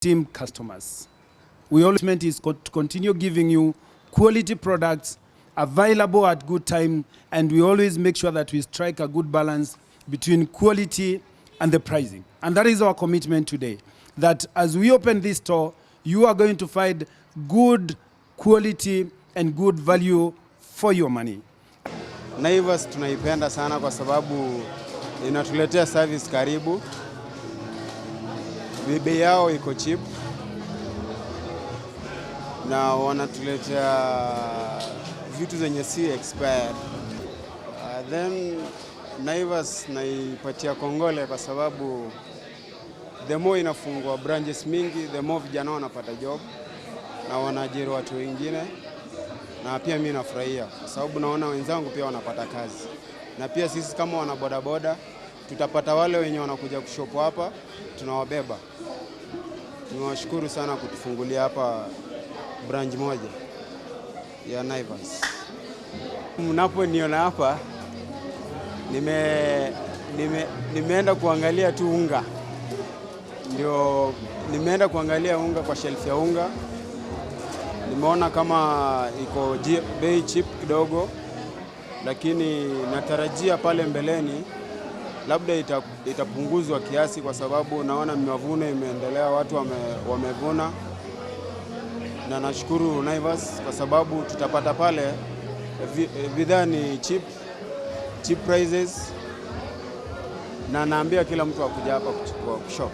team customers. We always meant is to continue giving you quality products available at good time, and we always make sure that we strike a good balance between quality and the pricing. And that is our commitment today, that as we open this store, you are going to find good quality and good value for your money. Naivas tunaipenda sana kwa sababu inatuletea service karibu. Bei yao iko cheap na wanatuletea vitu zenye si expired. Then Naivas naipatia kongole kwa sababu the more inafungua branches mingi, the more vijana wanapata job na wanaajiri watu wengine, na pia mimi nafurahia kwa sababu naona wenzangu pia wanapata kazi, na pia sisi kama wana bodaboda tutapata wale wenye wanakuja kushop hapa, tunawabeba. Tunawashukuru sana kutufungulia hapa branch moja ya Naivas. Mnaponiona hapa nimeenda kuangalia tu unga. Ndio nimeenda kuangalia unga kwa shelf ya unga. Nimeona kama iko bei cheap kidogo, lakini natarajia pale mbeleni labda itapunguzwa kiasi, kwa sababu naona mavuno imeendelea, watu wamevuna. Na nashukuru Naivas kwa sababu tutapata pale bidhaa ni cheap prices, na naambia kila mtu akuja hapa kuchukua shop.